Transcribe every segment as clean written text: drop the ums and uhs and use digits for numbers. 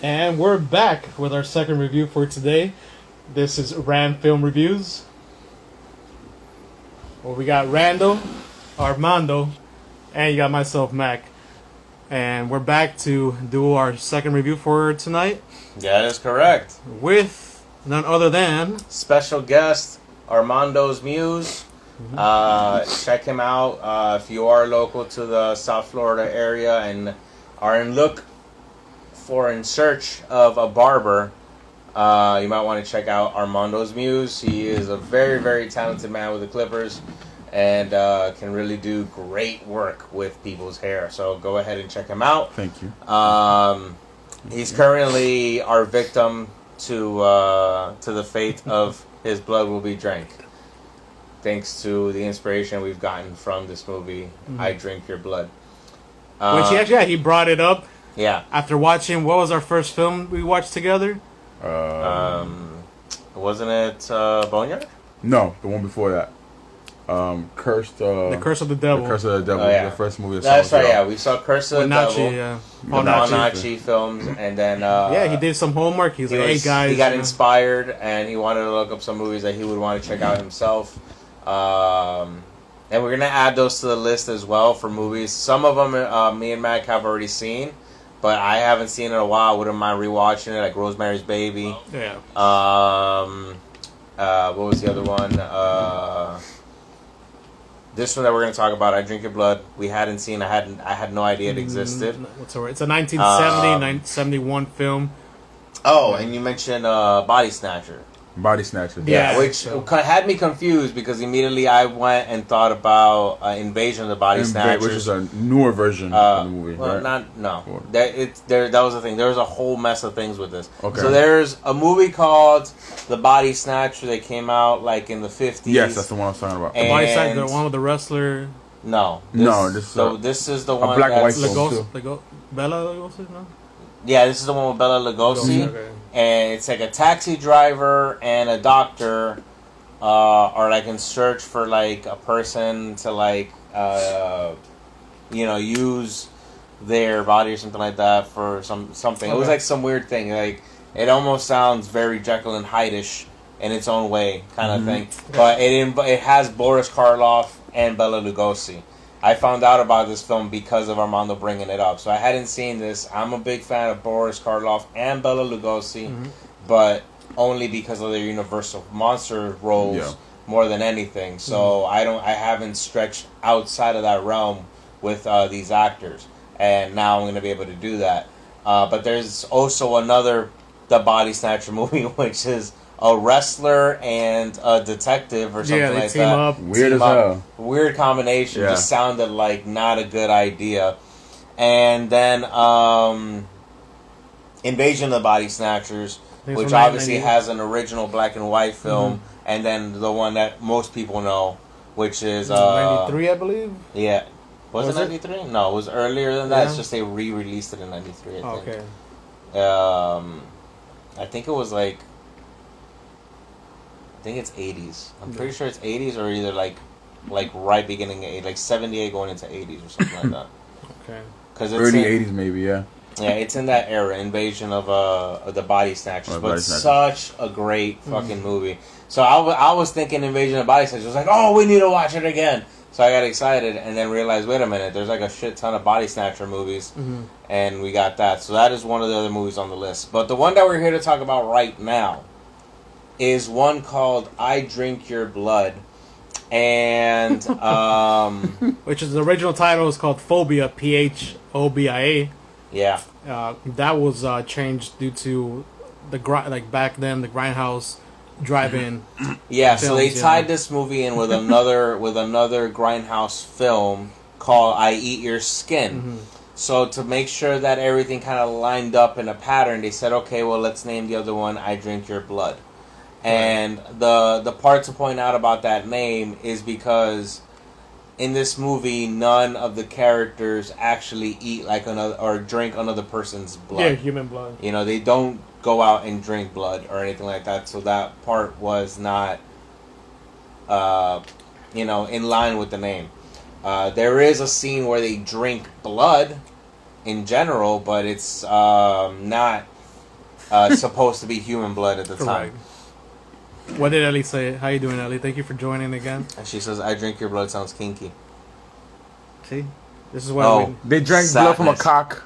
And we're back with our second review for today. This is Ram Film Reviews. Well, we got Randall, Armando, and you got myself, Mac. And we're back to do our second review for tonight. That is correct. With none other than... Special guest, Armando's Muse. Check him out if you are local to the South Florida area and are in search of a barber. You might want to check out Armando's Muse. He is a very, very talented man with the clippers and can really do great work with people's hair. So go ahead and check him out. Thank you. He's currently our victim to the fate of his blood will be drank. Thanks to the inspiration we've gotten from this movie, I Drink Your Blood. Which he brought it up. Yeah. After watching, what was our first film we watched together? Wasn't it Boneyard? No, the one before that. Cursed. The Curse of the Devil. The Curse of the Devil. Oh, yeah. The first movie. That's right. Yeah, we saw Curse of the Devil. Yeah. Paul Nachi films, and then he did some homework. He's like, "Hey guys," he got inspired, and he wanted to look up some movies that he would want to check out himself. And we're gonna add those to the list as well for movies. Some of them, me and Mac have already seen, but I haven't seen it in a while. I wouldn't mind rewatching it, like Rosemary's Baby. Yeah. What was the other one? This one that we're going to talk about, I Drink Your Blood, we hadn't seen. I had no idea it existed. It's a 1970, 71 film. Oh, and you mentioned Body Snatcher. Body Snatcher. Yeah, which had me confused because immediately I went and thought about Invasion of the Body Snatchers, which is a newer version of the movie. Well, right? That was the thing. There was a whole mess of things with this. Okay. So there's a movie called The Body Snatcher that came out like in the 50s. Yes, that's the one I was talking about. The Body Snatcher, the one with the wrestler. No. This is the one. Black that's white Bella Lugosi, no? Yeah, this is the one with Bella Lugosi. Okay. And it's like a taxi driver and a doctor are like in search for like a person to like use their body or something like that for something. Okay. It was like some weird thing. Like it almost sounds very Jekyll and Hyde-ish in its own way, kind of thing. But it has Boris Karloff and Bela Lugosi. I found out about this film because of Armando bringing it up. So I hadn't seen this. I'm a big fan of Boris Karloff and Bela Lugosi, but only because of their Universal monster roles more than anything. So I haven't stretched outside of that realm with these actors, and now I'm going to be able to do that. But there's also another The Body Snatcher movie, which is a wrestler and a detective or something like team that. Up. Weird as hell. Weird combination. Yeah. Just sounded like not a good idea. And then Invasion of the Body Snatchers, which obviously has an original black and white film, and then the one that most people know, which is 93, I believe. Yeah. Was it 93? No, it was earlier than that. It's just they re-released it in 93, I think. Okay. I think it was like, I think it's 80s. I'm pretty sure it's 80s or either like right beginning of like 78 going into 80s or something like that. Okay. Cause early 80s maybe, yeah. Yeah, it's in that era, Invasion of the Body Snatchers, but such a great fucking movie. So I was thinking Invasion of the Body Snatchers. I was like, oh, we need to watch it again. So I got excited and then realized, wait a minute, there's like a shit ton of Body Snatcher movies, and we got that. So that is one of the other movies on the list. But the one that we're here to talk about right now is one called I Drink Your Blood. And which is the original title is called Phobia, Phobia. Yeah. That was changed due to back then the Grindhouse drive-in. Yeah, films, so they tied this movie in with another Grindhouse film called I Eat Your Skin. So to make sure that everything kind of lined up in a pattern, they said, okay, well, let's name the other one I Drink Your Blood. And the part to point out about that name is because in this movie, none of the characters actually eat like another or drink another person's blood. Yeah, human blood. You know, they don't go out and drink blood or anything like that. So that part was not, in line with the name. There is a scene where they drink blood in general, but it's not supposed to be human blood at the time. What did Ellie say? How you doing, Ellie? Thank you for joining again. And she says, "I drink your blood." Sounds kinky. See, this is what they drank blood from a cock.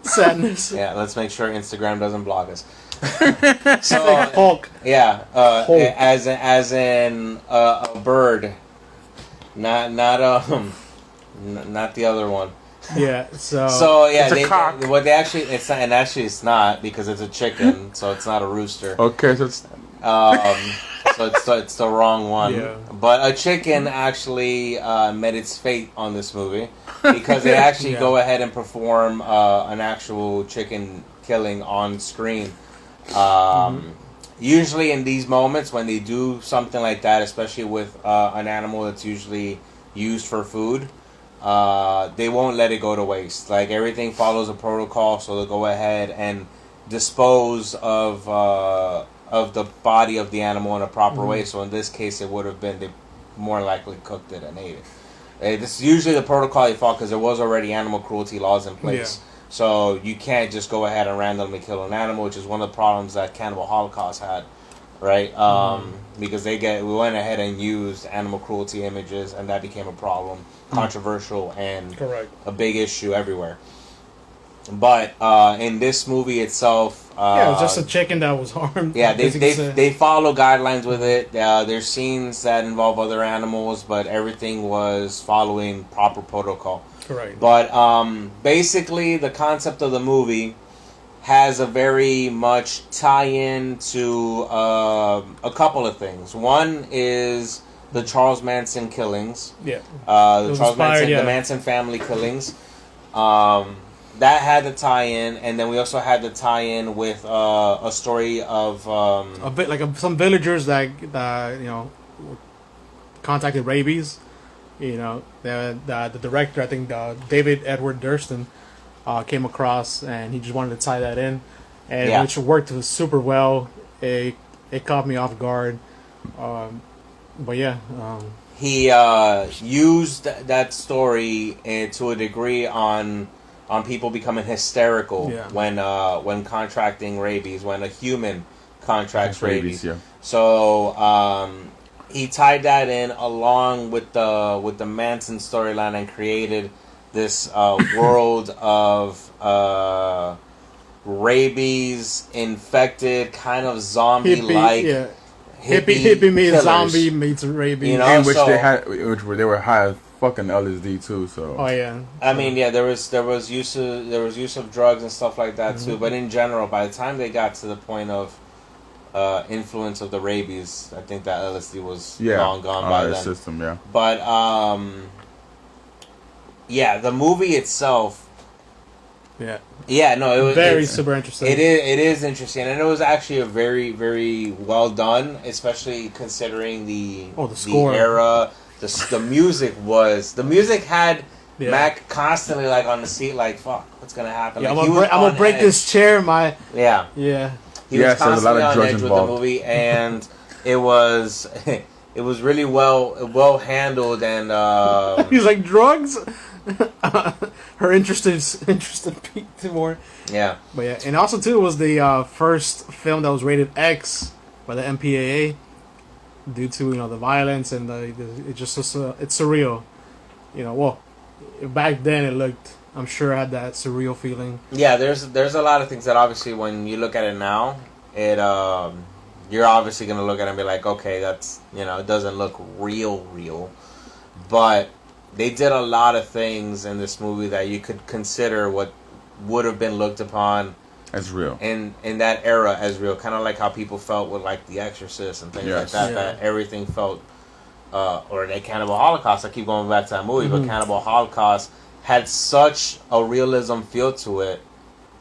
Sadness. Yeah, let's make sure Instagram doesn't block us. So Hulk. Yeah, Hulk. as in a bird, not the other one. Yeah. So yeah, it's a cock. What they actually it's not, and actually it's not because it's a chicken, so it's not a rooster. Okay, so it's so it's the wrong one. Yeah. But a chicken actually met its fate on this movie because they actually go ahead and perform an actual chicken killing on screen. Usually in these moments when they do something like that, especially with an animal that's usually used for food, they won't let it go to waste. Like everything follows a protocol, so they'll go ahead and dispose of the body of the animal in a proper way. So in this case, it would have been they more likely cooked it and ate it. This is usually the protocol they follow because there was already animal cruelty laws in place. Yeah. So you can't just go ahead and randomly kill an animal, which is one of the problems that Cannibal Holocaust had, right? Because we went ahead and used animal cruelty images, and that became a problem, controversial, and a big issue everywhere. But in this movie itself, it was just a chicken that was harmed. Yeah, they follow guidelines with it. There's scenes that involve other animals, but everything was following proper protocol. Correct. But basically, the concept of the movie has a very much tie-in to a couple of things. One is the Charles Manson killings. Yeah. The Manson family killings. That had the tie-in, and then we also had the tie-in with a story of a bit like some villagers that contacted rabies. The director, I think David Edward Durston, came across, and he just wanted to tie that in, and which worked super well. It caught me off guard, but yeah. He used that story to a degree on people becoming hysterical when contracting rabies, when a human contracts rabies. Yeah. So he tied that in along with the Manson storyline and created this world of rabies infected, kind of zombie like. Hippie meets killers. Zombie meets rabies. In which they were high as fucking LSD too. So there was use of drugs and stuff like that too. But in general, by the time they got to the point of influence of the rabies, I think that LSD was long gone by then. System, yeah. But the movie itself. It was super interesting. It is interesting, and it was actually a very, very well done, especially considering the score. The era. The music had Mac constantly like on the seat, like fuck, what's gonna happen? Yeah, I'm gonna break this chair. He was constantly on edge with the movie, and it was really well handled, and he's like drugs. Her interest peaked more. Yeah. But and also too, it was the first film that was rated X by the MPAA due to the violence and it's surreal. Back then it looked, I'm sure, had that surreal feeling. Yeah, there's a lot of things that obviously when you look at it now, it you're obviously gonna look at it and be like, okay, that's it doesn't look real, but they did a lot of things in this movie that you could consider what would have been looked upon as real in that era as real, kind of like how people felt with like The Exorcist and things like that. That everything felt, or the Cannibal Holocaust. I keep going back to that movie, but Cannibal Holocaust had such a realism feel to it,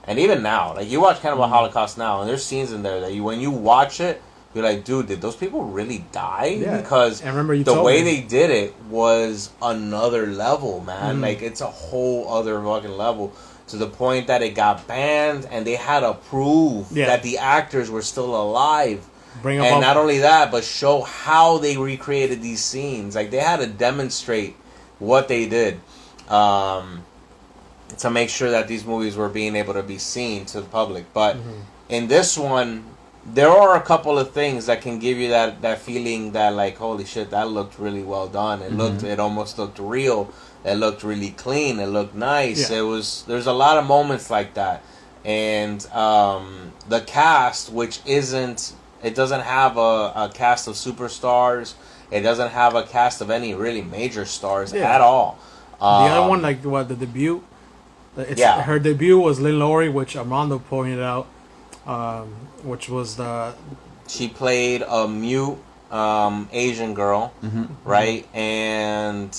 and even now, like you watch Cannibal Holocaust now, and there's scenes in there that when you watch it, you're like, dude, did those people really die? Yeah. Because the way they did it was another level, man. Like, it's a whole other fucking level. To the point that it got banned, and they had to prove that the actors were still alive. And not only that, but show how they recreated these scenes. Like, they had to demonstrate what they did. to make sure that these movies were being able to be seen to the public. But in this one, there are a couple of things that can give you that feeling that, like, holy shit, that looked really well done. It almost looked real. It looked really clean. It looked nice. Yeah. There's a lot of moments like that. And the cast, which it doesn't have a cast of superstars. It doesn't have a cast of any really major stars at all. The other one, like the debut, her debut was Lynn Lowry, which Armando pointed out, which was she played a mute Asian girl, right? And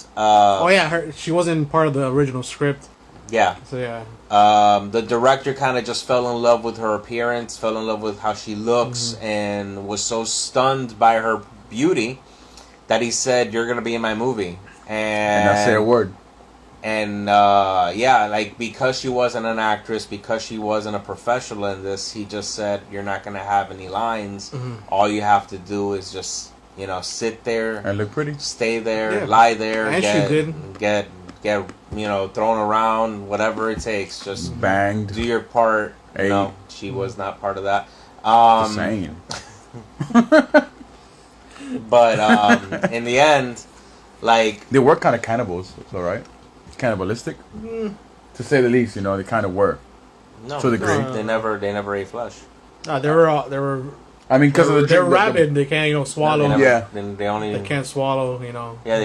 she wasn't part of the original script. Yeah. So yeah. The director kind of just fell in love with her appearance, fell in love with how she looks, and was so stunned by her beauty that he said, "You're gonna be in my movie." And not say a word. And like, because she wasn't an actress, because she wasn't a professional in this, he just said, "You're not gonna have any lines. All you have to do is just, sit there and look pretty, stay there, lie there, and get thrown around, whatever it takes. Just banged, do your part." Hey. No, she was not part of that. Just saying. But in the end, like, they were kind of cannibals, so right? Cannibalistic, to say the least. They kind of were. No, to the degree. They never ate flesh. No, they were. I mean, because of the they're rabid. They can't swallow. They can't swallow.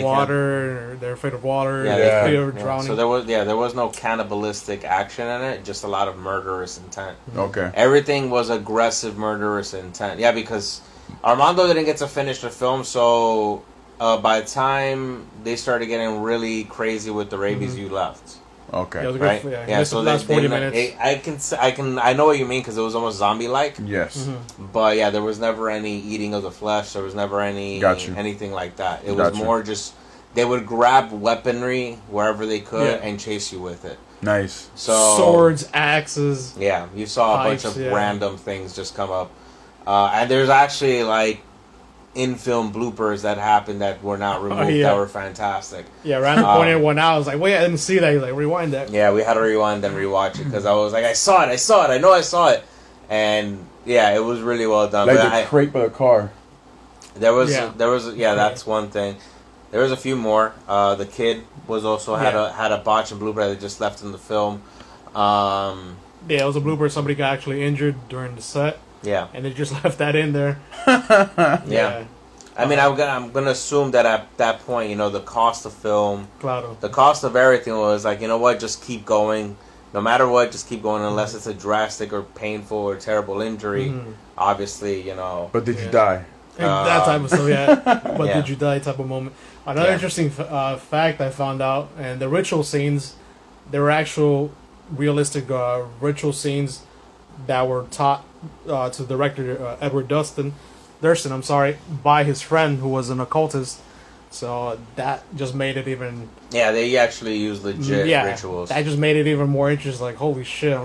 Water. They're afraid of water. Yeah, they're afraid of drowning. So there was no cannibalistic action in it. Just a lot of murderous intent. Okay. Everything was aggressive, murderous intent. Yeah, because Armando didn't get to finish the film, so by the time they started getting really crazy with the rabies, you left. Okay. Right. So the last 40 minutes. I know what you mean, because it was almost zombie-like. Yes. But yeah, there was never any eating of the flesh. There was never anything like that. It was more just they would grab weaponry wherever they could and chase you with it. Nice. So swords, axes. Yeah, you saw pipes, a bunch of random things just come up, and there's actually like in-film bloopers that happened that were not removed that were fantastic. Yeah, Randall pointed one out. I was like, wait, I didn't see that. He's like, rewind that. Yeah, we had to rewind and rewatch it because I was like, I saw it, I know I saw it. And yeah, it was really well done. Like the crate by the car. There was that's one thing. There was a few more. The kid was also had a botch and blooper that just left in the film. It was a blooper. Somebody got actually injured during the set. Yeah, and they just left that in there. Yeah. I mean, I'm gonna assume that at that point, the cost of film, the cost of everything was like, what, just keep going. No matter what, just keep going unless it's a drastic or painful or terrible injury. Obviously, But did you die? That type of stuff, But did you die type of moment. Another interesting fact I found out, and the ritual scenes, there were actual realistic ritual scenes that were taught to director Edward Durston, by his friend who was an occultist. So that just made it even... Yeah, they actually use legit rituals. That just made it even more interesting. Like, holy shit.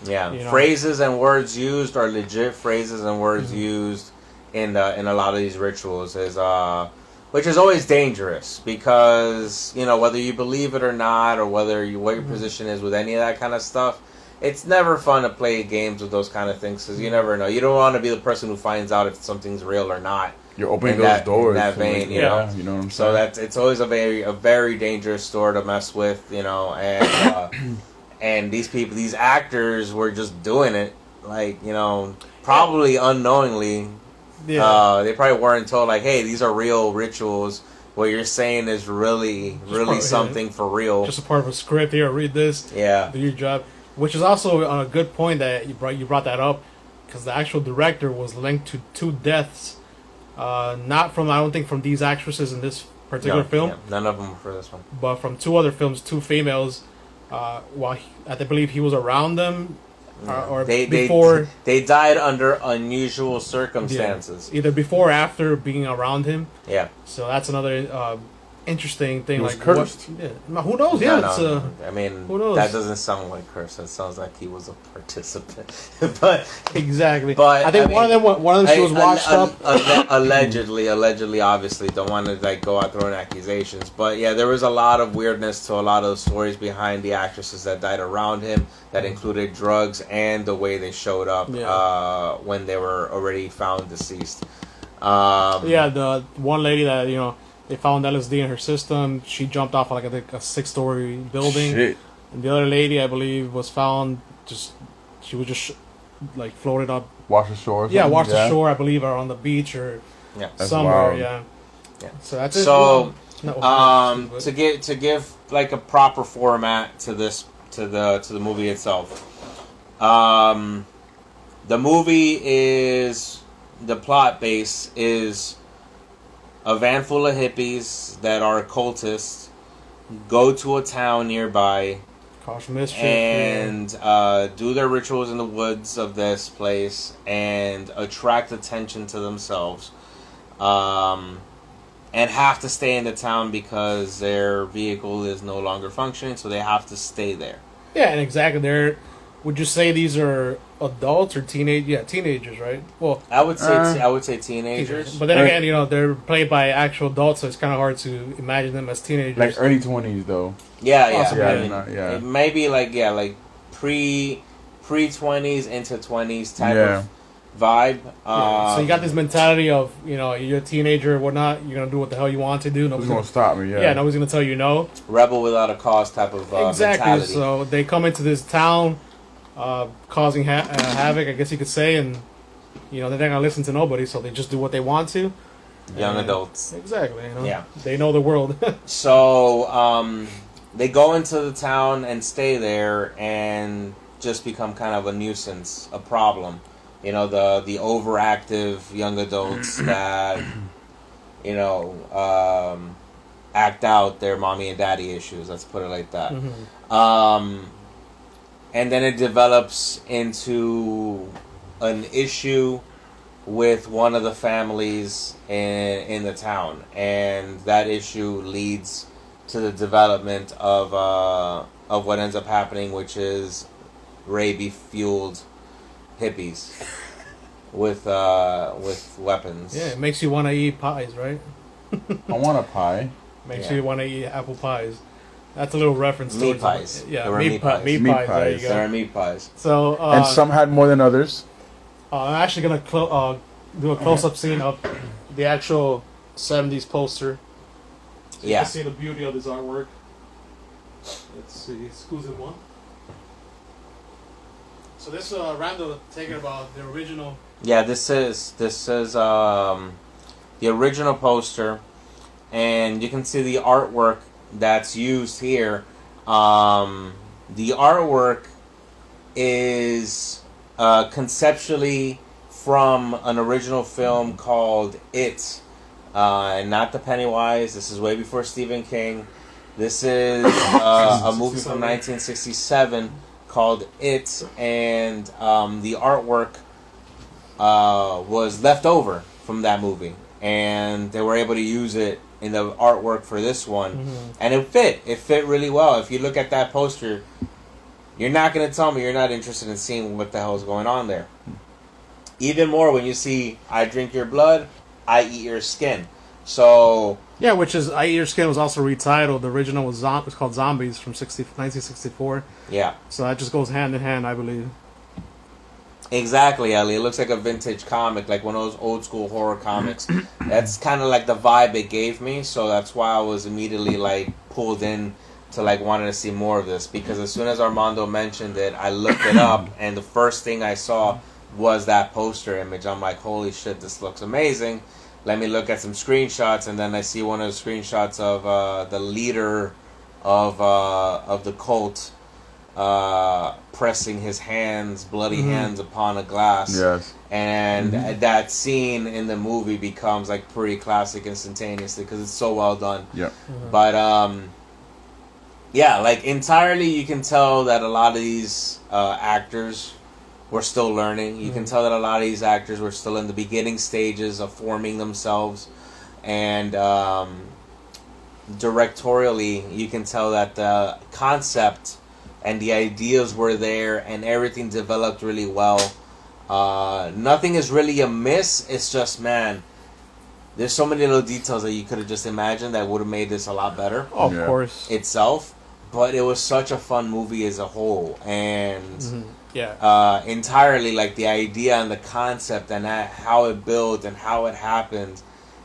Phrases and words used are legit phrases and words used in a lot of these rituals, which is always dangerous because, whether you believe it or not, or what your position is with any of that kind of stuff, it's never fun to play games with those kind of things because you never know. You don't want to be the person who finds out if something's real or not. You're opening those doors. In that vein, you know what I'm saying? So it's always a very dangerous door to mess with, and and these actors were just doing it, like, probably unknowingly. Yeah. They probably weren't told, like, hey, these are real rituals. What you're saying is really something for real. Just a part of a script here. Read this. Yeah. Do your job. Which is also a good point that you brought that up, because the actual director was linked to 2 deaths, not from, I don't think, from these actresses in this particular film. Yeah, none of them were for this one. But from 2 other films, 2 females, while I believe he was around them, or before. They died under unusual circumstances. Yeah, either before or after being around him. Yeah. So that's another interesting thing. He was like cursed. What, yeah, who knows? Yeah, no. I mean, who knows? That doesn't sound like curse. It sounds like he was a participant. But exactly. But I think one of them she was washed up. Allegedly, obviously, don't want to like go out throwing accusations. But yeah, there was a lot of weirdness to a lot of the stories behind the actresses that died around him. That included drugs and the way they showed up when they were already found deceased. The one lady that they found LSD in her system. She jumped off like I think a 6-story building. Shit. And the other lady, I believe, was found she was just like floated up. Wash ashore. Yeah, washed ashore, I believe, or on the beach or somewhere. Wild. Yeah. So that's it. So to give like a proper format to the movie itself. The movie is the plot base is a van full of hippies that are occultists go to a town nearby cause mischief and do their rituals in the woods of this place and attract attention to themselves, and have to stay in the town because their vehicle is no longer functioning, so they have to stay there. Yeah, and exactly. Would you say these are adults or teenage? Yeah, teenagers, right? Well, I would say teenagers. But then again, they're played by actual adults, so it's kind of hard to imagine them as teenagers. Like early 20s, though. Yeah. It may be like pre 20s into 20s type of vibe. So you got this mentality of you're a teenager or whatnot. You're gonna do what the hell you want to do. Nobody's gonna stop me. Yeah, nobody's gonna tell you no. Rebel without a cause type of exactly. mentality. So they come into this town. Causing havoc, I guess you could say, and they're not gonna listen to nobody, so they just do what they want to. Young adults, exactly. Yeah, they know the world. So they go into the town and stay there, and just become kind of a nuisance, a problem. The overactive young adults that act out their mommy and daddy issues. Let's put it like that. Mm-hmm. And then it develops into an issue with one of the families in the town, and that issue leads to the development of what ends up happening, which is rabies-fueled hippies with weapons. Yeah, it makes you want to eat pies, right? I want a pie. Makes you want to eat apple pies. That's a little reference. Meat pies. Yeah, meat pies. Meat pies. There you go. There are meat pies. So, and some had more than others. I'm actually gonna do a close-up scene of the actual '70s poster. So you can see the beauty of this artwork. Let's see, who's in one? So this Randall taking about the original. Yeah, this is the original poster, and you can see the artwork that's used here. The artwork is conceptually from an original film called It, and not the Pennywise. This is way before Stephen King. This is a movie from 1967 called It, and the artwork was left over from that movie, and they were able to use it in the artwork for this one, and it fit really well. If you look at that poster, you're not going to tell me you're not interested in seeing what the hell is going on there. Even more when you see I drink your blood, I eat your skin. So yeah, which is I Eat Your Skin was also retitled. The original was called Zombies from 1964. Yeah, so that just goes hand in hand, I believe. Exactly, Ellie. It looks like a vintage comic, like one of those old school horror comics. That's kind of like the vibe it gave me, so that's why I was immediately like pulled in to like wanting to see more of this, because as soon as Armando mentioned it, I looked it up, and the first thing I saw was that poster image. I'm like, holy shit, this looks amazing. Let me look at some screenshots, and then I see one of the screenshots of the leader of the cult pressing his bloody hands upon a glass. Yes. And that scene in the movie becomes like pretty classic instantaneously because it's so well done. Yeah. But yeah, like entirely you can tell that a lot of these actors were still learning. You can tell that a lot of these actors were still in the beginning stages of forming themselves. And directorially, you can tell that the concept and the ideas were there, and everything developed really well. Nothing is really a miss. It's just, man, there's so many little details that you could have just imagined that would have made this a lot better. Oh, of course. Itself. But it was such a fun movie as a whole. And entirely, like, the idea and the concept and how it built and how it happened,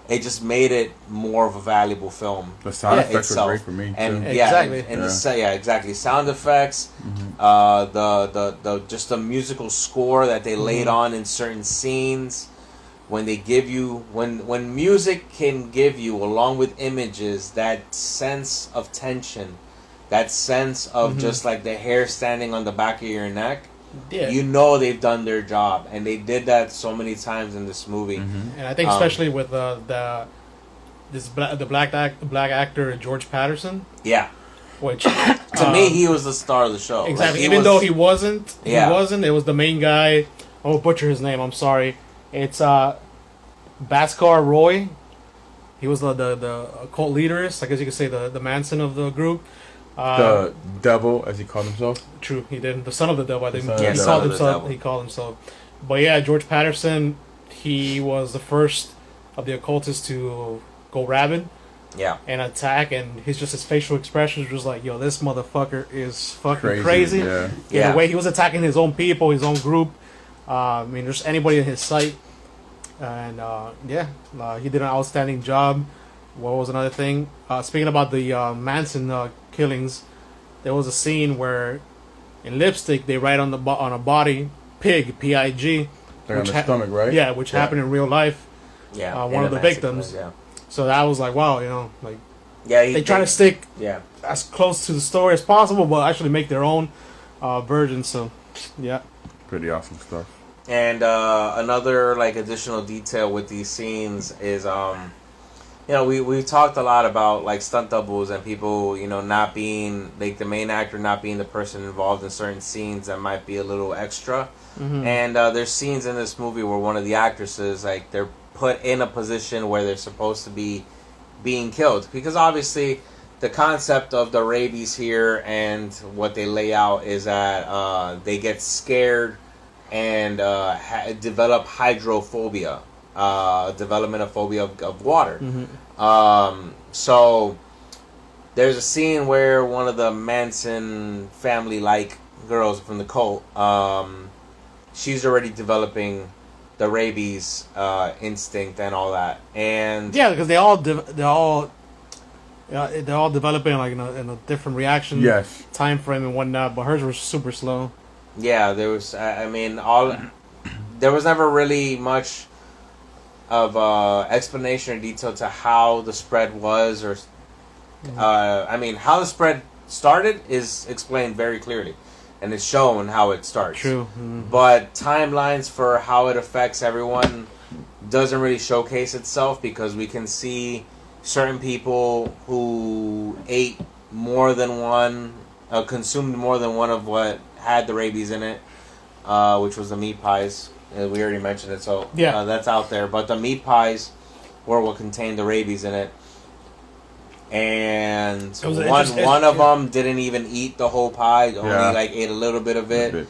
it just made it more of a valuable film. The sound effects were great for me, and too. Exactly. Exactly. Sound effects, the just the musical score that they laid on in certain scenes. When they give you, when music can give you, along with images, that sense of tension, that sense of just like the hair standing on the back of your neck, you know they've done their job, and they did that so many times in this movie. And I think especially with the black actor George Patterson. Yeah. Which to me, he was the star of the show. Exactly. Like, even though he wasn't. It was the main guy. I'll butcher his name. I'm sorry. It's Bhaskar Roy. He was the cult leaderist. I guess you could say the Manson of the group. The devil, as he called himself. True, he did. The son of the devil, I think. He called himself. But yeah, George Patterson, he was the first of the occultists to go rabid. Yeah. And attack, and his facial expressions was like, yo, this motherfucker is fucking crazy. Yeah. The way he was attacking his own people, his own group. I mean, just anybody in his sight. And he did an outstanding job. What was another thing? Speaking about the Manson killings, there was a scene where in Lipstick they write on a body pig, P-I-G, like on the stomach, right? Yeah, which happened in real life. Yeah, one of the victims. So that was like, wow, they try to stick as close to the story as possible, but actually make their own version. So yeah, pretty awesome stuff. And another like additional detail with these scenes is we've talked a lot about like stunt doubles and people, not being like the main actor, not being the person involved in certain scenes that might be a little extra. And there's scenes in this movie where one of the actresses, like, they're put in a position where they're supposed to be being killed, because obviously the concept of the rabies here and what they lay out is that they get scared and develop hydrophobia. Development of phobia of water. So there's a scene where one of the Manson family-like girls from the cult, she's already developing the rabies instinct and all that, and because they're all developing like in a different reaction time frame and whatnot. But hers was super slow. Yeah, there was. There was never really much of explanation or detail to how the spread was, or how the spread started is explained very clearly, and it's shown how it starts. True. But timelines for how it affects everyone doesn't really showcase itself, because we can see certain people who ate more than one, consumed more than one of what had the rabies in it, which was the meat pies. We already mentioned it, so that's out there. But the meat pies were what contained the rabies in it. And one of them didn't even eat the whole pie, only ate a little bit of it.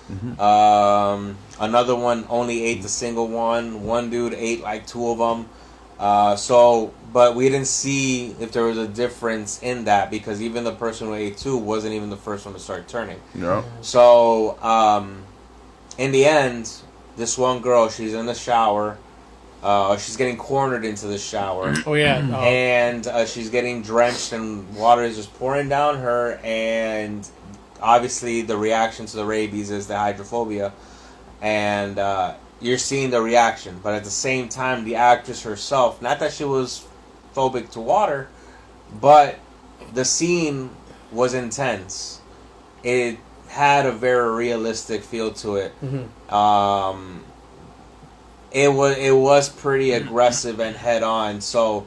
Another one only ate the single one. One dude ate like two of them. But we didn't see if there was a difference in that, because even the person who ate two wasn't even the first one to start turning. No. So, in the end, this one girl, she's in the shower. She's getting cornered into the shower. And she's getting drenched, and water is just pouring down her. And obviously, the reaction to the rabies is the hydrophobia. And you're seeing the reaction. But at the same time, the actress herself, not that she was phobic to water, but the scene was intense. It had a very realistic feel to it. It was pretty aggressive and head on. So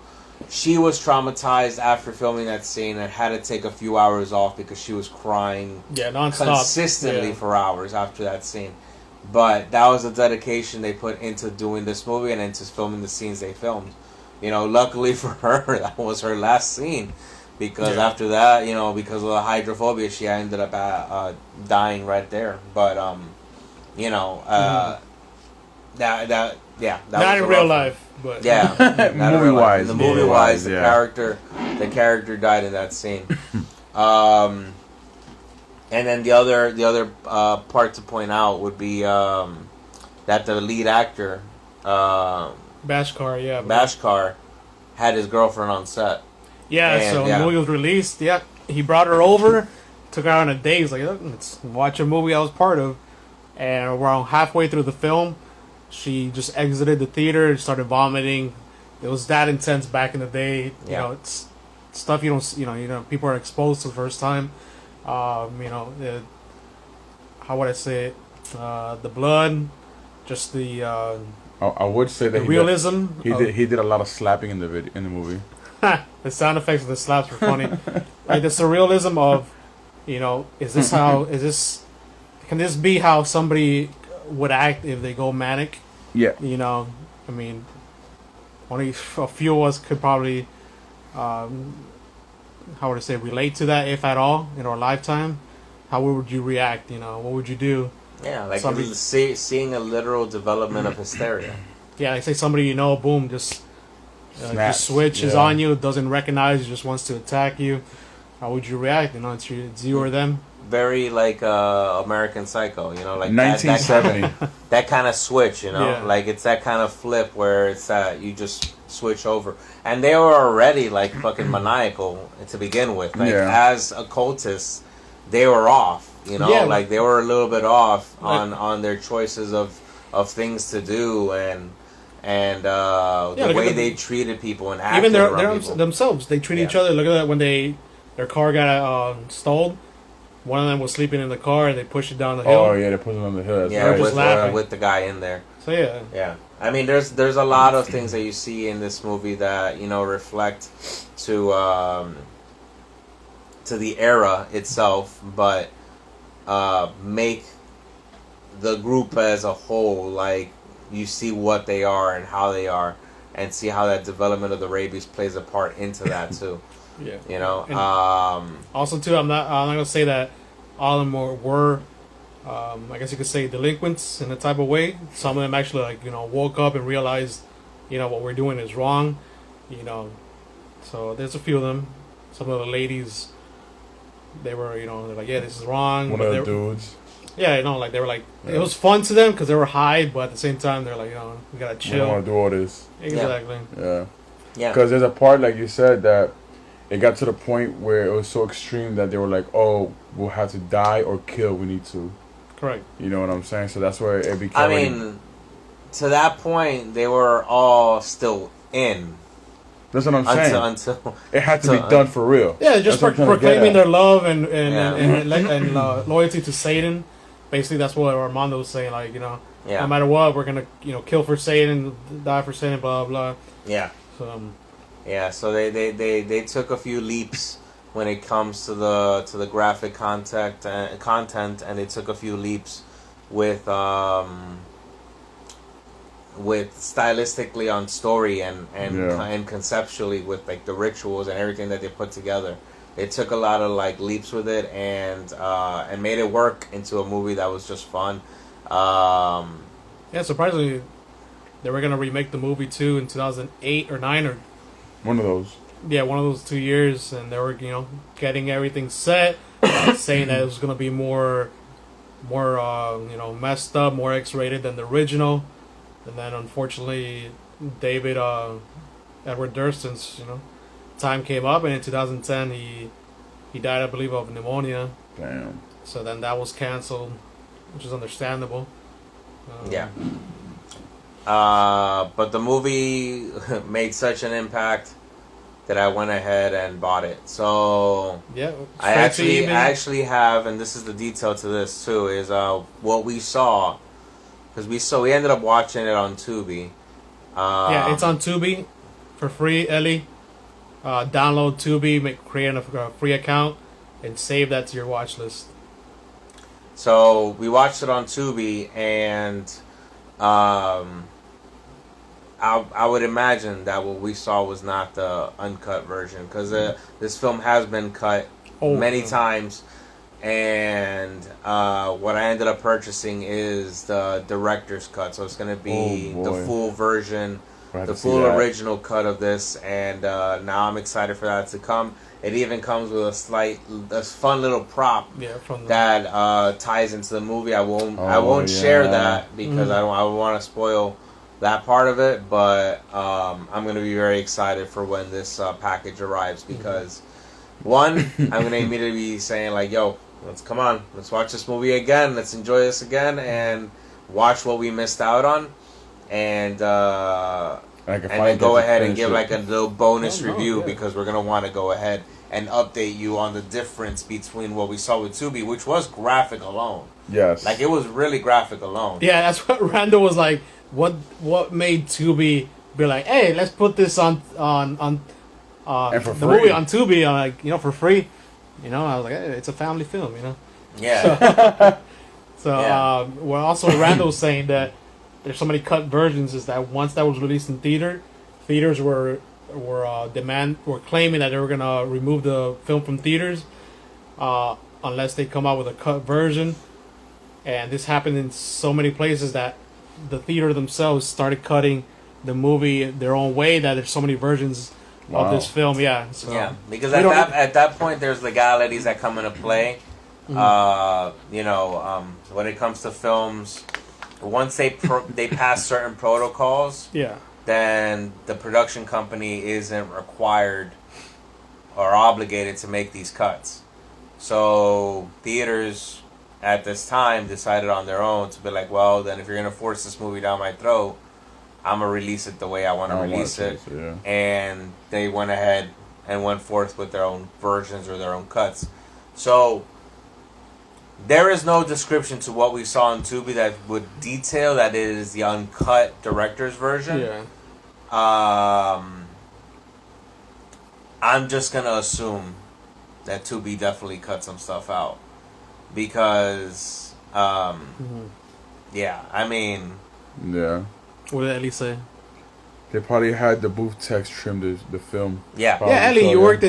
she was traumatized after filming that scene and had to take a few hours off because she was crying nonstop, consistently for hours after that scene. But that was the dedication they put into doing this movie and into filming the scenes they filmed. Luckily for her, that was her last scene. because after that, because of the hydrophobia, she ended up dying right there. But that not in real life, but movie wise, the movie wise, the character died in that scene. And then the other part to point out would be that the lead actor, Bashkar had his girlfriend on set. Yeah, and, so when the movie was released, he brought her over, took her on a date. He's like, let's watch a movie I was part of. And around halfway through the film, she just exited the theater and started vomiting. It was that intense back in the day. You know, it's stuff you don't, people are exposed to the first time. How would I say it? The blood, just the... I would say that the realism. He did a lot of slapping in the movie. The sound effects of the slaps were funny. Like the surrealism of, can this be how somebody would act if they go manic? Yeah. I mean, only a few of us could probably, how would I say, relate to that, if at all, in our lifetime. How would you react? What would you do? Yeah, like seeing a literal development of hysteria. Yeah, like say somebody boom, just switches on you, doesn't recognize you, just wants to attack you. How would you react? It's you or them. Very like American Psycho, like 1970. That kind of switch, like it's that kind of flip where it's you just switch over. And they were already like fucking maniacal to begin with. Like as occultists, they were off. Like they were a little bit off on their choices of things to do and the way they treated people and acted even around people. themselves. They treat each other. Look at that when their car got stolen. One of them was sleeping in the car and they pushed it down the hill. Oh yeah, they pushed it on the hill. Right. With the guy in there. So yeah. I mean, there's a lot of things that you see in this movie that reflect to the era itself, but make the group as a whole, like, you see what they are and how they are, and see how that development of the rabies plays a part into that too. Also too, I'm not gonna say that all of them were I guess you could say delinquents in a type of way. Some of them actually woke up and realized what we're doing is wrong. So there's a few of them. Some of the ladies, they were they're like, yeah, this is wrong. One of the dudes. Yeah, like they were like, it was fun to them because they were high, but at the same time they're like, we gotta chill. We don't want to do all this. Exactly. Yeah. Because there's a part, like you said, that it got to the point where it was so extreme that they were like, oh, we'll have to die or kill. We need to. Correct. You know what I'm saying? So that's where it became. I mean, to that point, they were all still in. That's what I'm saying. Until it had to be done for real. Yeah, just proclaiming their love and loyalty to Satan. Basically, that's what Armando was saying. Like, no matter what, we're gonna kill for Satan, die for Satan, blah blah. Yeah. So they took a few leaps when it comes to the graphic content, and they took a few leaps with stylistically on story and conceptually with like the rituals and everything that they put together. They took a lot of like leaps with it and made it work into a movie that was just fun. Surprisingly, they were gonna remake the movie too in 2008 or 9 or one of those. Yeah, one of those 2 years, and they were getting everything set, saying that it was gonna be more messed up, more X-rated than the original. And then, unfortunately, David Edward Durston's time came up, and in 2010 he died, I believe, of pneumonia. Damn. So then that was canceled, which is understandable. But the movie made such an impact that I went ahead and bought it. So I actually have, and this is the detail to this too, is what we saw. Because we ended up watching it on Tubi. It's on Tubi for free, Ellie. Download Tubi, create a free account, and save that to your watch list. So we watched it on Tubi, and I would imagine that what we saw was not the uncut version, because this film has been cut many times, and what I ended up purchasing is the director's cut, so it's going to be the full version, the full original cut of this, and now I'm excited for that to come. It even comes with a fun little prop that ties into the movie. I won't share that because I don't want to spoil that part of it, but I'm going to be very excited for when this package arrives, because one, I'm going to immediately be saying like, yo, let's watch this movie again, let's enjoy this again, and watch what we missed out on, and then go ahead and give like a little bonus review, because we're going to want to go ahead and update you on the difference between what we saw with Tubi, which was graphic alone. Yes. Like, it was really graphic alone. Yeah, that's what Randall was like. What made Tubi be like, hey, let's put this on the movie on Tubi, like, for free. I was like, hey, it's a family film, Yeah. So well, also Randall was saying that there's so many cut versions, is that once that was released in theaters were claiming that they were gonna remove the film from theaters unless they come out with a cut version, and this happened in so many places that the theater themselves started cutting the movie their own way, that there's so many versions of this film. Because at that point there's legalities that come into play. When it comes to films, once they pass certain protocols, then the production company isn't required or obligated to make these cuts. So theaters at this time decided on their own to be like, well, then if you're going to force this movie down my throat, I'm going to release it the way I want to release it. And they went ahead and went forth with their own versions or their own cuts. So there is no description to what we saw on Tubi that would detail that it is the uncut director's version. I'm just going to assume that Tubi definitely cut some stuff out. Because, I mean... Yeah. What did Ellie say? They probably had the booth techs trim the film. Yeah. Probably. Yeah, Ellie, you worked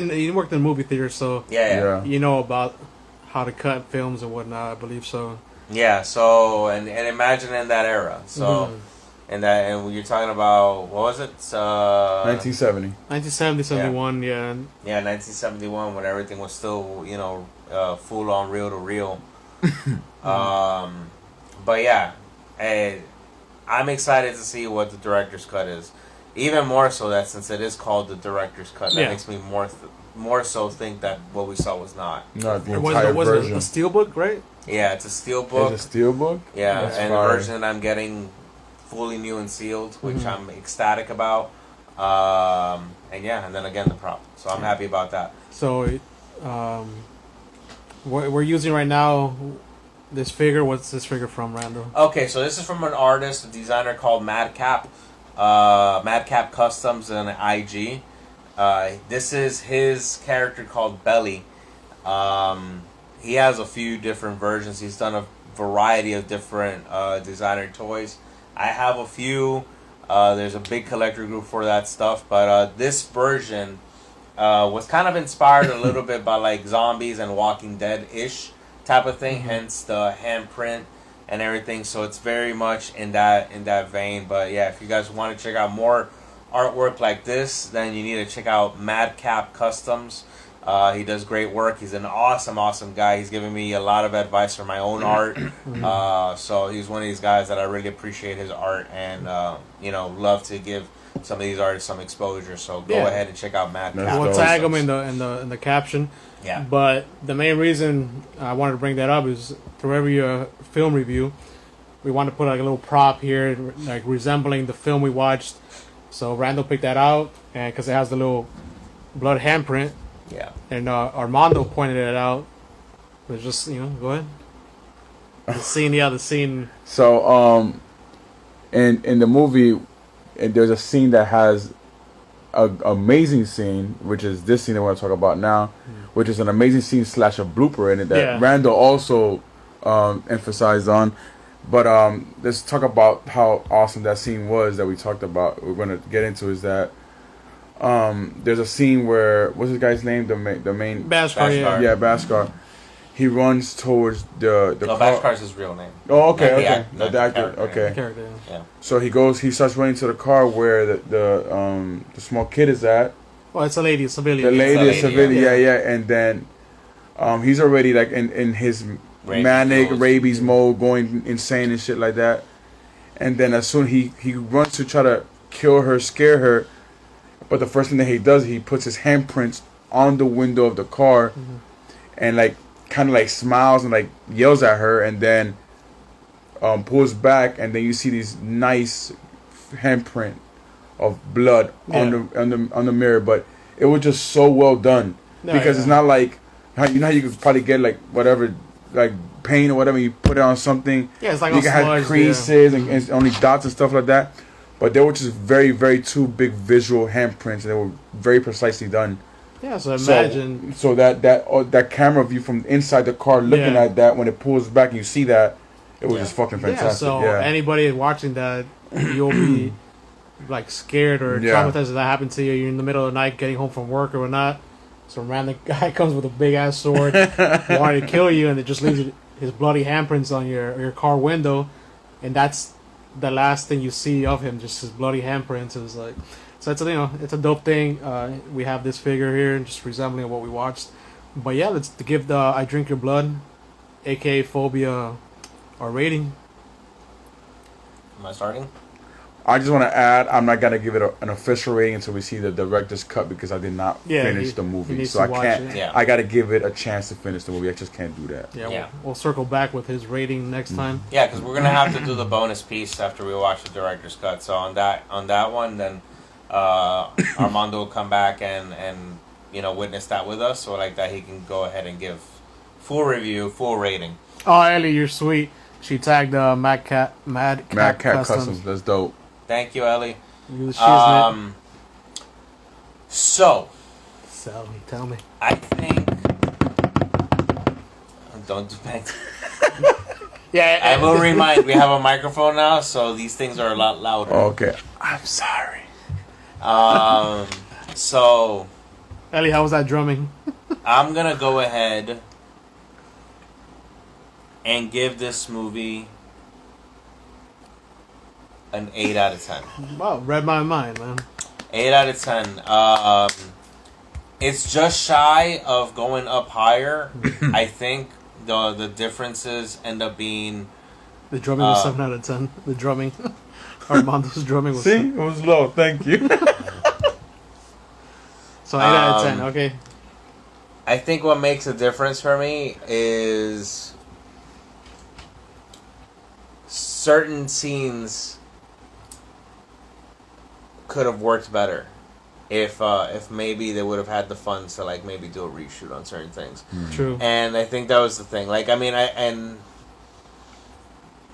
in movie theater, so... Yeah. You know about how to cut films and whatnot, I believe so. Yeah, so, and imagine in that era. So, and when you're talking about, what was it? 1970. 1970, 71, yeah. Yeah, 1971, when everything was still, full on reel to reel. But yeah, I'm excited to see what the director's cut is. Even more so that since it is called the director's cut, that makes me more so think that what we saw was not. Not the entire version. Was it a steelbook, right? Yeah, it's a steelbook. It's a steelbook? Yeah, and the version that I'm getting fully new and sealed, which I'm ecstatic about. And then again the prop. So I'm happy about that. So, we're using right now this figure. What's this figure from, Randall? Okay, so this is from an artist, a designer called Madcap. Madcap Customs and IG. This is his character called Belly. He has a few different versions. He's done a variety of different designer toys. I have a few. There's a big collector group for that stuff, but this version was kind of inspired a little bit by like zombies and Walking Dead-ish type of thing, hence the handprint and everything. So it's very much in that vein. But yeah, if you guys want to check out more artwork like this, then you need to check out Madcap Customs. He does great work. He's an awesome guy. He's given me a lot of advice for my own art. So he's one of these guys that I really appreciate his art and love to give some of these artists some exposure. So go ahead and check out Madcap. We'll tag him in the caption. Yeah. But the main reason I wanted to bring that up is through every film review, we want to put like a little prop here, like resembling the film we watched. So Randall picked that out, and because it has the little blood handprint. Yeah. And Armando pointed it out. But just go ahead. The scene. So in the movie, there's a scene that has an amazing scene, which is this scene that we're going to talk about now, which is an amazing scene / a blooper in it that Randall also emphasized on. But let's talk about how awesome that scene was that we talked about. We're gonna get into is that there's a scene where what's this guy's name? The main Bhaskar. Yeah, Bhaskar. He runs towards the no, car. Bhaskar's his real name. Oh, okay, Not okay. the actor, okay. The character. Yeah. So he starts running to the car where the small kid is at. Well, it's a lady, a civilian. The lady is civilian, yeah. yeah. And then he's already like in his manic rabies mode, going insane and shit like that. And then as soon he runs to try to kill her, scare her, but the first thing that he does, he puts his handprints on the window of the car, and like kind of like smiles and like yells at her, and then pulls back, and then you see these nice handprint of blood on the mirror. But it was just so well done because it's not like how you could probably get like whatever like paint or whatever, you put it on something. Yeah, it's like you can have creases and only dots and stuff like that. But they were just very, very two big visual handprints, and they were very precisely done. Yeah, so imagine. So that camera view from inside the car, looking at that when it pulls back, and you see that, it was just fucking fantastic. Yeah, so anybody watching that, you'll be like scared or traumatized if that happened to you. You're in the middle of the night, getting home from work or whatnot. Some random guy comes with a big ass sword, wanting to kill you, and it just leaves his bloody handprints on your car window, and that's the last thing you see of him, just his bloody handprints. It was like, so it's it's a dope thing. We have this figure here, just resembling what we watched. But yeah, let's give the I Drink Your Blood, aka Phobia, our rating. Am I starting? I just want to add, I'm not gonna give it an official rating until we see the director's cut because I did not finish the movie, so I can't. I gotta give it a chance to finish the movie. I just can't do that. Yeah. We'll circle back with his rating next time. Yeah, because we're gonna have to do the bonus piece after we watch the director's cut. So on that one, then Armando will come back and witness that with us, so like that he can go ahead and give full review, full rating. Oh, Ellie, you're sweet. She tagged Mad Cat Customs. That's dope. Thank you, Ellie. So, tell me. I think. Don't do that. I will remind. We have a microphone now, so these things are a lot louder. Okay, I'm sorry. So, Ellie, how was that drumming? I'm gonna go ahead and give this movie an 8 out of 10. Wow, read my mind, man. 8 out of 10. It's just shy of going up higher. I think the differences end up being... The drumming was 7 out of 10. The drumming. Armando's drumming was... See? It was low. Thank you. So 8 out of 10, okay. I think what makes a difference for me is certain scenes could have worked better if maybe they would have had the funds to like maybe do a reshoot on certain things. True. And I think that was the thing. Like, I mean, and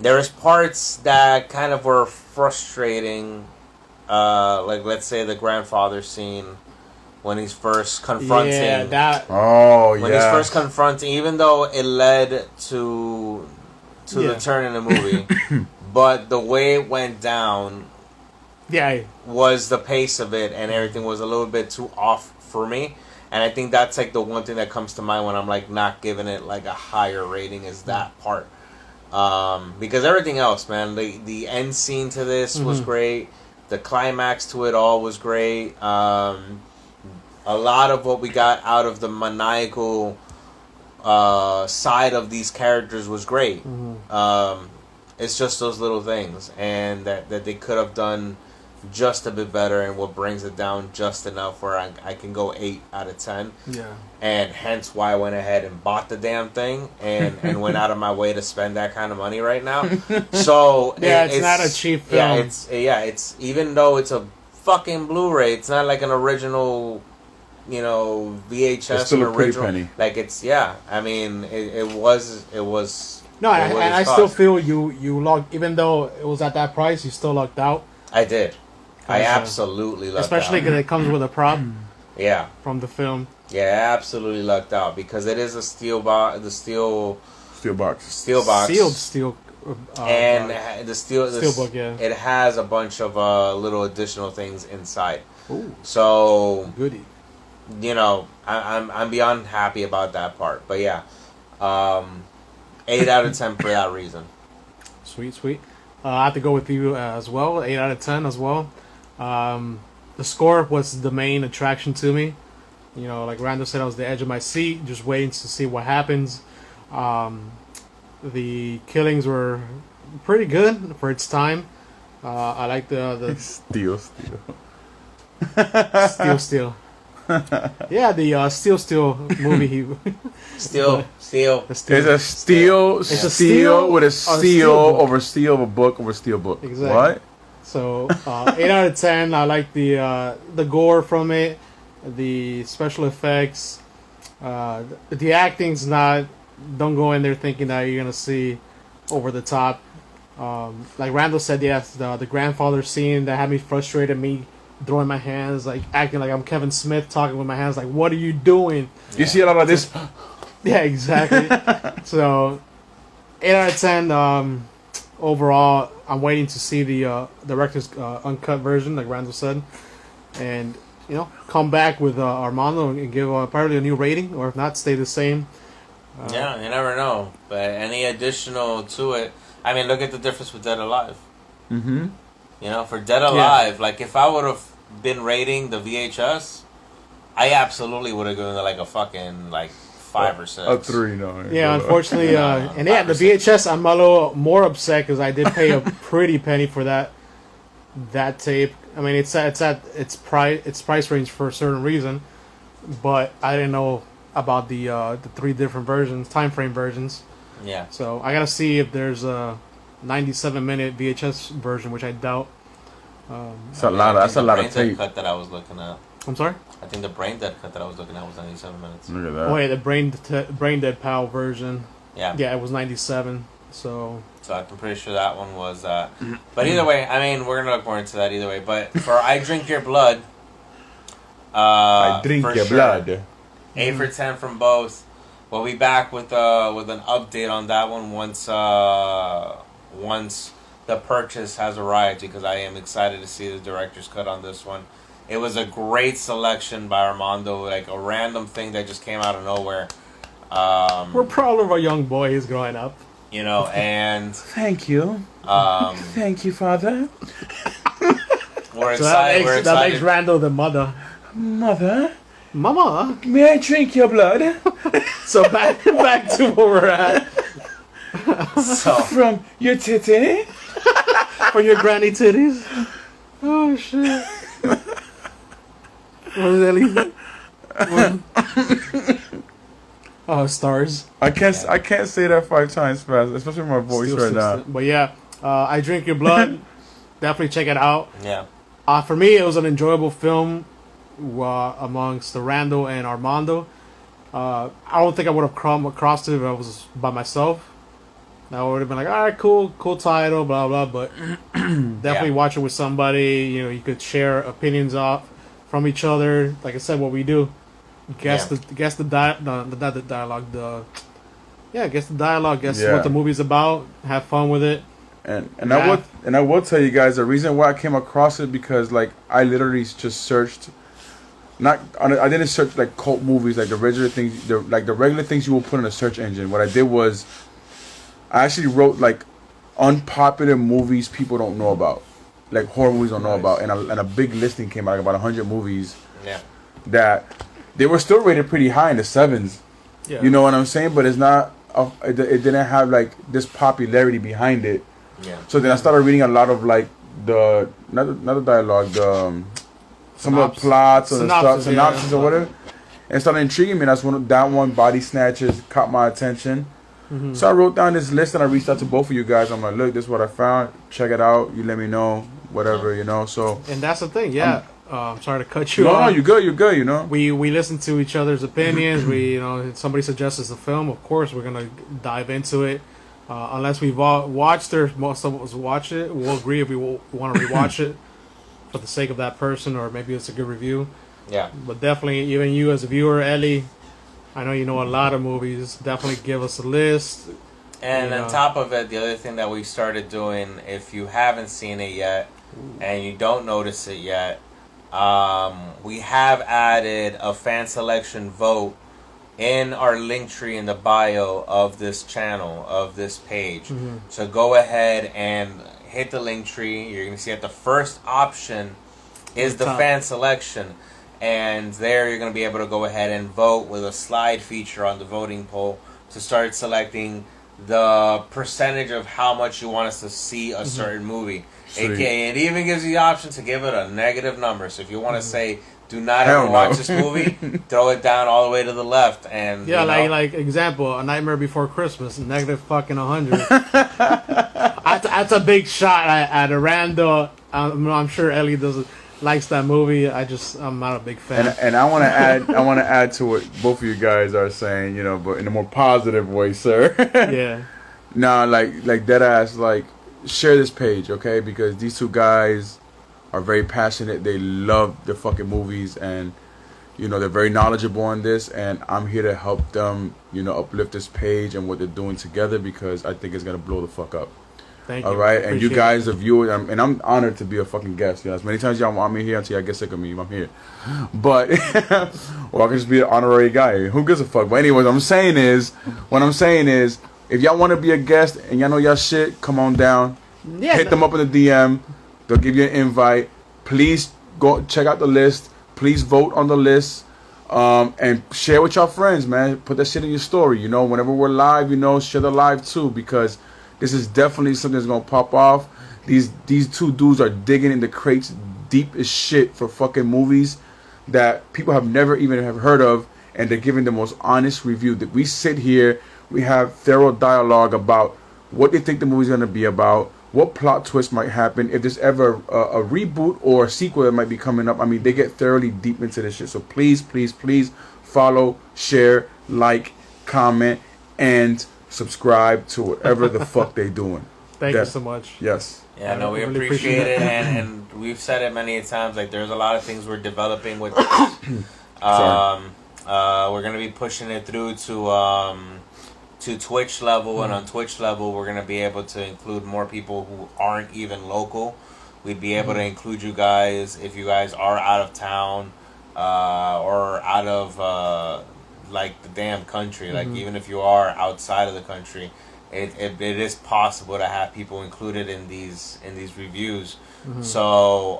there was parts that kind of were frustrating. Like, let's say the grandfather scene when he's first confronting. Yeah, that. Oh, yeah. When he's first confronting, even though it led to the turn in the movie, but the way it went down. Yeah. Was the pace of it and everything was a little bit too off for me. And I think that's like the one thing that comes to mind when I'm like not giving it like a higher rating is that part. Because everything else, man, the end scene to this was great. The climax to it all was great. A lot of what we got out of the maniacal side of these characters was great. It's just those little things and that they could have done just a bit better, and what brings it down just enough where I can go 8 out of 10. Yeah. And hence why I went ahead and bought the damn thing and went out of my way to spend that kind of money right now. So it's not a cheap film. It's even though it's a fucking Blu-ray, it's not like an original, VHS. It's still or a pretty original. penny. Like I mean, it was. No, and I still feel you lucked, even though it was at that price, you still lucked out. I did. I absolutely lucked out. Especially because it comes with a prop. Yeah. From the film. Yeah, I absolutely lucked out because it is a steel box. The steel box. Sealed steel. and the Steelbook, yeah. It has a bunch of little additional things inside. Ooh. So goody. You know, I'm beyond happy about that part. But yeah, 8 out of 10 for that reason. Sweet. I have to go with you as well. 8 out of 10 as well. The score was the main attraction to me. You know, like Randall said, I was the edge of my seat, just waiting to see what happens. The killings were pretty good for its time. I like the Steel. Yeah, the Steel movie. Steel. It's a steel with a steel over steel of a book over steel book. Exactly. What? So 8 out of 10. I like the gore from it, the special effects, the acting's not. Don't go in there thinking that you're gonna see over the top. Like Randall said, yes, the grandfather scene that had me frustrated, me throwing my hands, like acting like I'm Kevin Smith, talking with my hands, like, what are you doing? You see a lot of this. Yeah, exactly. So 8 out of 10. Overall, I'm waiting to see the director's uncut version, like Randall said, and come back with Armando and give probably a new rating, or if not, stay the same. Yeah, you never know. But any additional to it, I mean, look at the difference with Dead Alive. Mm-hmm. You know, for Dead Alive, like if I would have been rating the VHS, I absolutely would have given it like a fucking 5 or 6. A 3, no. Yeah, unfortunately, and yeah, the VHS, I'm a little more upset because I did pay a pretty penny for that tape. I mean, it's at its price range for a certain reason, but I didn't know about the 3 different versions, time frame versions. Yeah. So I gotta see if there's a 97-minute VHS version, which I doubt. That's a lot of tape. Cut that I was looking at. I'm sorry? I think the brain dead cut that I was looking at was 97 minutes. Look at that. Oh, yeah, the brain dead PAL version. Yeah. Yeah, it was 97. So I'm pretty sure that one was. But either way, I mean, we're gonna look more into that either way. But for I Drink Your Blood. I drink your blood. 8 for 10 from both. We'll be back with an update on that one once the purchase has arrived, because I am excited to see the director's cut on this one. It was a great selection by Armando, like a random thing that just came out of nowhere. We're proud of our young boys growing up. You know, and thank you. Thank you, Father. We're excited. That makes Randall the mother. Mama, may I drink your blood? So back to where we're at. So from your titty, from your granny titties. Oh shit! What is that? Oh, stars. I can't say that 5 times fast, especially with my voice right now. But yeah, I Drink Your Blood. Definitely check it out. Yeah. For me, it was an enjoyable film amongst the Randall and Armando. I don't think I would have come across it if I was by myself. I would have been like, all right, cool title, blah blah. But definitely watch it with somebody. You could share opinions from each other. Like I said, what we do. Guess the dialogue. Guess the dialogue. Guess what the movie's about. Have fun with it. And I will tell you guys the reason why I came across it, because I literally just searched. I didn't search cult movies, the regular things, the regular things you will put in a search engine. What I did was, I actually wrote unpopular movies people don't know about, horror movies don't know about, and a big listing came out, about 100 movies. Yeah. That they were still rated pretty high in the 7s. Yeah. You know what I'm saying? But it's not. It didn't have this popularity behind it. Yeah. So then I started reading a lot of not the dialogue, some of the plots and synopsis or whatever, and it started intriguing me. And that's that one, Body Snatchers, caught my attention. Mm-hmm. So I wrote down this list and I reached out to both of you guys. I'm like, look, this is what I found. Check it out. You let me know, whatever, So. And that's the thing, yeah. I'm sorry to cut you off. No, you're good. We listen to each other's opinions. We, if somebody suggests us a film, of course we're gonna dive into it. Unless we've all watched it, most of us watch it, we'll agree if we want to rewatch it for the sake of that person, or maybe it's a good review. Yeah. But definitely, even you as a viewer, Ellie, I know you know a lot of movies. Definitely give us a list. And on top of it, the other thing that we started doing, if you haven't seen it yet and you don't notice it yet, we have added a fan selection vote in our link tree in the bio of this channel, of this page. Mm-hmm. So go ahead and hit the link tree. You're going to see that the first option is the fan selection. And there you're going to be able to go ahead and vote with a slide feature on the voting poll to start selecting the percentage of how much you want us to see a certain movie. It even gives you the option to give it a negative number. So if you want to say, do not ever watch this movie, throw it down all the way to the left. And like example, A Nightmare Before Christmas, negative fucking 100. That's a big shot at a Randall. I'm sure Ellie likes that movie. I'm not a big fan. And I want to add to what both of you guys are saying, but in a more positive way, sir. Yeah. Nah, like deadass, like share this page, okay? Because these two guys are very passionate. They love the fucking movies, and they're very knowledgeable on this. And I'm here to help them, uplift this page and what they're doing together, because I think it's gonna blow the fuck up. Thank you. All right, and you guys are viewers, and I'm honored to be a fucking guest. As many times y'all want me here until y'all get sick of me, I'm here. But or I can just be an honorary guy. Who gives a fuck? But anyways, what I'm saying is, if y'all want to be a guest and y'all know y'all shit, come on down. Yeah, hit them up in the DM. They'll give you an invite. Please go check out the list. Please vote on the list. And share with your friends, man. Put that shit in your story. Whenever we're live, share the live too, because this is definitely something that's gonna pop off. These two dudes are digging in the crates deep as shit for fucking movies that people have never even have heard of, and they're giving the most honest review. That we sit here, we have thorough dialogue about what they think the movie's gonna be about, what plot twist might happen, if there's ever a reboot or a sequel that might be coming up. I mean, they get thoroughly deep into this shit. So please, please, please follow, share, like, comment, and subscribe to whatever the fuck they doing. Thank you so much. Yes. Yeah, no, we really appreciate it, and we've said it many times. Like, there's a lot of things we're developing with this. We're gonna be pushing it through to Twitch level, and on Twitch level, we're gonna be able to include more people who aren't even local. We'd be able to include you guys if you guys are out of town or out of like the damn country. Like, even if you are outside of the country, it is possible to have people included in these reviews. So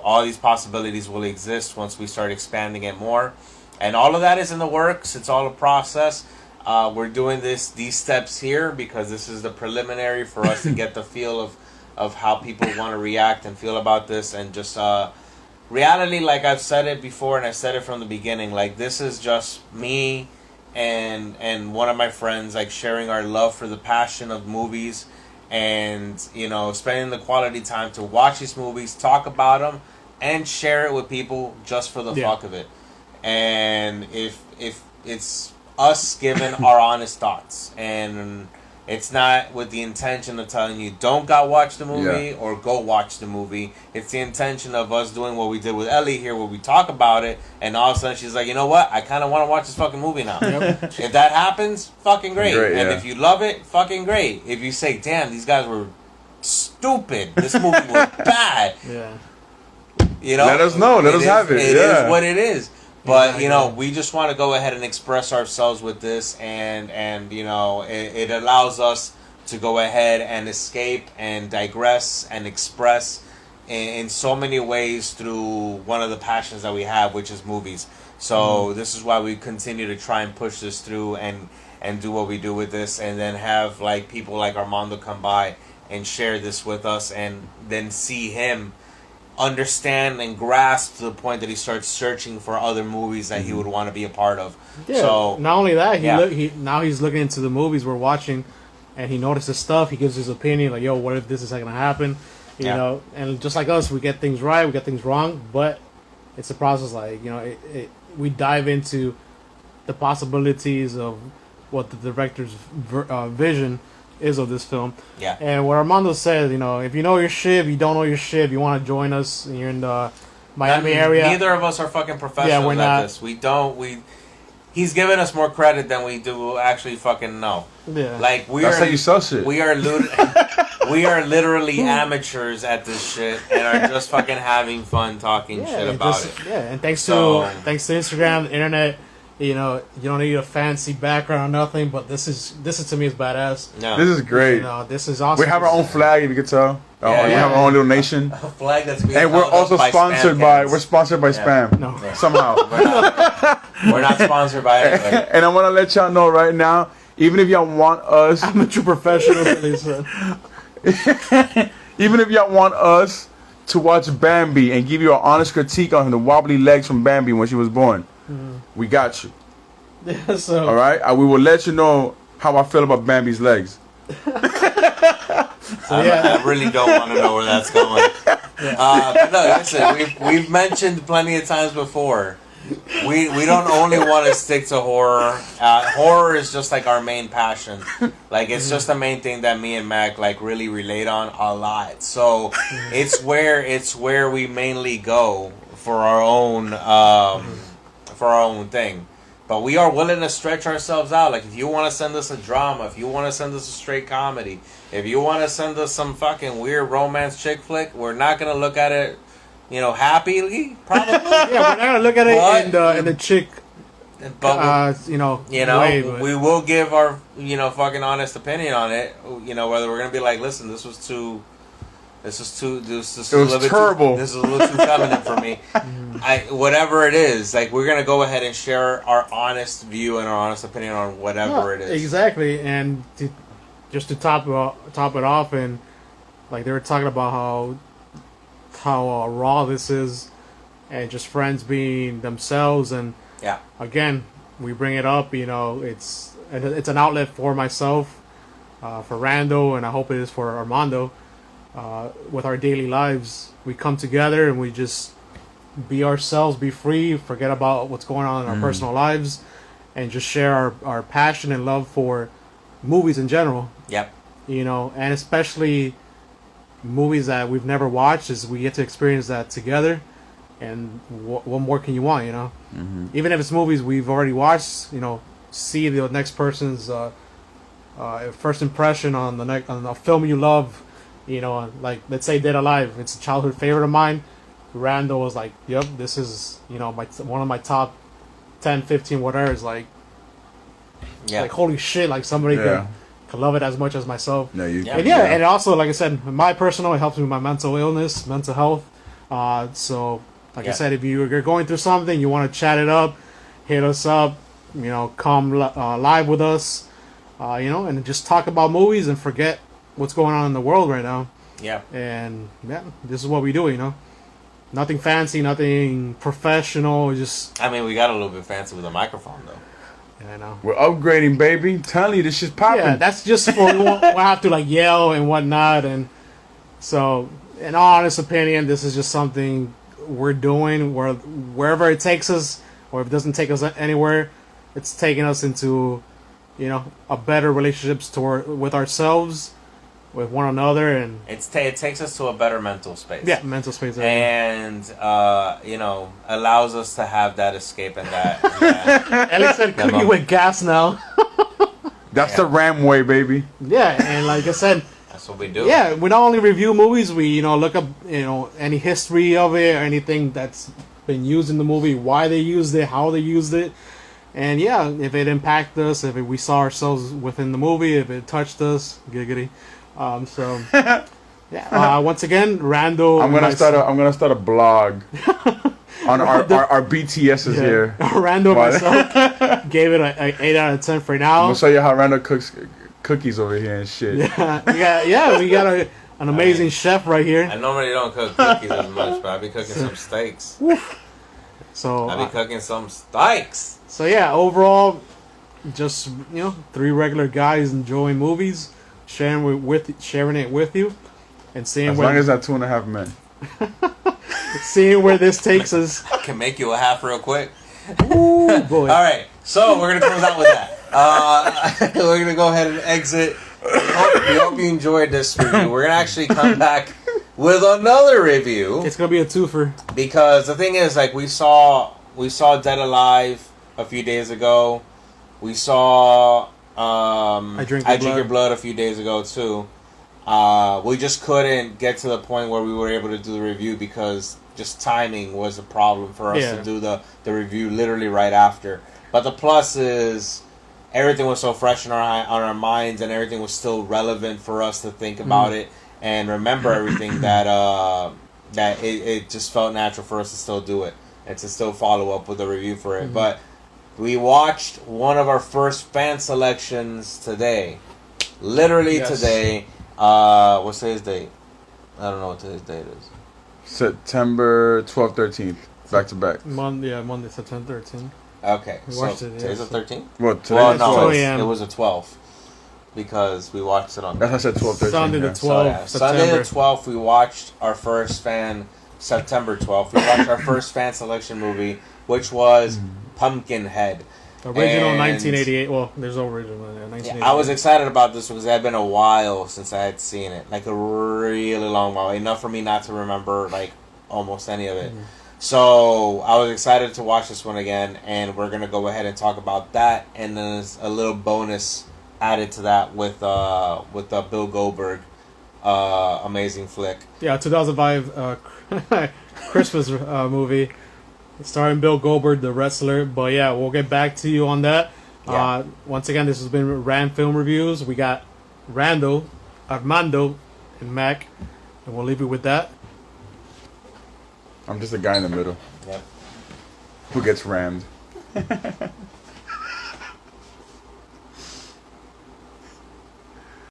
all these possibilities will exist once we start expanding it more, and all of that is in the works. It's all a process. We're doing these steps here because this is the preliminary for us to get the feel of how people want to react and feel about this, and just reality. Like I've said it before, and I said it from the beginning. Like, this is just me and one of my friends, like, sharing our love for the passion of movies, and spending the quality time to watch these movies, talk about them, and share it with people just for the fuck of it. And if it's us giving our honest thoughts, and it's not with the intention of telling you don't go watch the movie or go watch the movie. It's the intention of us doing what we did with Ellie here, where we talk about it, and all of a sudden she's like, you know what, I kind of want to watch this fucking movie now. If that happens, fucking great. And if you love it, fucking great. If you say, damn, these guys were stupid, this movie was bad, let us know. Let us have it. It is what it is. But, we just want to go ahead and express ourselves with this, and it allows us to go ahead and escape and digress and express in so many ways through one of the passions that we have, which is movies. So this is why we continue to try and push this through and do what we do with this, and then have like people like Armando come by and share this with us, and then see him understand and grasp to the point that he starts searching for other movies that he would want to be a part of. So not only that, now he's looking into the movies we're watching, and he notices stuff. He gives his opinion, like, yo, what if this is not gonna happen? You know, and just like us, we get things right, we get things wrong, but it's a process. Like, we dive into the possibilities of what the director's vision is of this film. Yeah. And what Armando says, if you know your shit, if you don't know your shit, if you want to join us and you're in the Miami area. Neither of us are fucking professionals at this. he's giving us more credit than we do actually fucking know. Yeah. Like That's how you sell shit. We are literally amateurs at this shit and are just fucking having fun talking shit about it. Yeah, and thanks to Instagram, the internet, you know, you don't need a fancy background or nothing, but this is to me is badass. No. This is great. You know, this is awesome. We have our own flag, if you can tell. We have our own little nation. A flag that's being and we're also sponsored by Spam. No. Somehow. We're not sponsored by anybody. And I want to let y'all know right now, even if y'all want us, amateur professionals, even if y'all want us to watch Bambi and give you an honest critique on the wobbly legs from Bambi when she was born, we got you. Yeah, so. All right, we will let you know how I feel about Bambi's legs. I really don't want to know where that's going. But no, listen, we've mentioned plenty of times before. We don't only want to stick to horror. Horror is just like our main passion. Like it's just the main thing that me and Mac like really relate on a lot. So it's where we mainly go for our own thing. But we are willing to stretch ourselves out. Like if you want to send us a drama, if you want to send us a straight comedy, if you want to send us some fucking weird romance chick flick, we're not gonna look at it, you know, happily. Probably. Yeah, we're not gonna look at it in the chick. But way, we will give our fucking honest opinion on it. You know, whether we're gonna be like, listen, this was terrible. This is a little too feminine for me. Whatever it is, like we're gonna go ahead and share our honest view and our honest opinion on whatever it is. Exactly, and just to top it off, and like they were talking about how raw this is, and just friends being themselves, and again, we bring it up. You know, it's an outlet for myself, for Randall, and I hope it is for Armando. With our daily lives, we come together and we just be ourselves, be free, forget about what's going on in our personal lives, and just share our passion and love for movies in general. Yep. You know, and especially movies that we've never watched, is we get to experience that together. And what more can you want, you know? Even if it's movies we've already watched, you know, see the next person's first impression on the film you love. You know, like let's say Dead Alive, it's a childhood favorite of mine. Randall was like, "Yep, this is one of my top 10, 15, whatever." It's like, like holy shit, like somebody could love it as much as myself. And also, like I said, it helps me with my mental health. So, like I said, if you're going through something, you want to chat it up, hit us up. You know, come live with us. You know, and just talk about movies and forget what's going on in the world right now. Yeah. And this is what we do, you know. Nothing fancy, nothing professional, just... I mean, we got a little bit fancy with a microphone, though. Yeah, I know. We're upgrading, baby. I'm telling you, this shit's popping. Yeah, that's just for... we'll have to, like, yell and whatnot, and... So, in all honest opinion, this is just something we're doing, wherever it takes us, or if it doesn't take us anywhere, it's taking us into, you know, a better relationships with ourselves, with one another, and it takes us to a better mental space. Yeah, mental space. And you know, allows us to have that escape and that. Alex said, "Cooking with gas now." That's the Ram way, baby. Yeah, and like I said, that's what we do. Yeah, we not only review movies, we look up any history of it or anything that's been used in the movie, why they used it, how they used it. And yeah, if it impacted us, if we saw ourselves within the movie, if it touched us, giggity. So yeah. Once again, Randall. I'm gonna start a blog on our BTSs here. Randall myself gave it an 8 out of 10 for now. I'm gonna show you how Randall cooks cookies over here and shit. Yeah. We got an amazing chef right here. I normally don't cook cookies as much, but I be cooking some steaks. So I be cooking some steaks. So yeah, overall, just 3 regular guys enjoying movies, sharing it with you, and seeing as long as that 2.5 men. Seeing where this takes us. I can make you a half real quick. Ooh, boy. All right, so we're gonna close out with that. We're gonna go ahead and exit. We hope you enjoyed this review. We're gonna actually come back with another review. It's gonna be a twofer because the thing is, like we saw Dead Alive. a few days ago. We saw I Drink Your Blood a few days ago too. We just couldn't get to the point where we were able to do the review because just timing was a problem for us to do the review literally right after. But the plus is everything was so fresh on our minds, and everything was still relevant for us to think about it and remember everything that it just felt natural for us to still do it and to still follow up with a review for it. But we watched one of our first fan selections today. Literally today. What's today's date? I don't know what today's date is. September 12th, 13th. Back to back. Monday, September 13th. Okay. We watched it. Today's the 13th? Well, it was the 12th. Because we watched it on... That's what I said 12th, 13th. Sunday the 12th. Sunday the 12th, we watched our first fan... September 12th, we watched our first fan selection movie, which was Pumpkinhead. Original 1988. Well, there's no original. 1988. I was excited about this because it had been a while since I had seen it. Like a really long while. Enough for me not to remember like almost any of it. So I was excited to watch this one again, and we're going to go ahead and talk about that. And then there's a little bonus added to that with the Bill Goldberg amazing flick. Yeah, 2005 Christmas movie starring Bill Goldberg, the wrestler. But yeah, we'll get back to you on that. Yeah. Once again, this has been Rand Film Reviews. We got Randall, Armando, and Mac, and we'll leave you with that. I'm just a guy in the middle. Yep. Who gets rammed.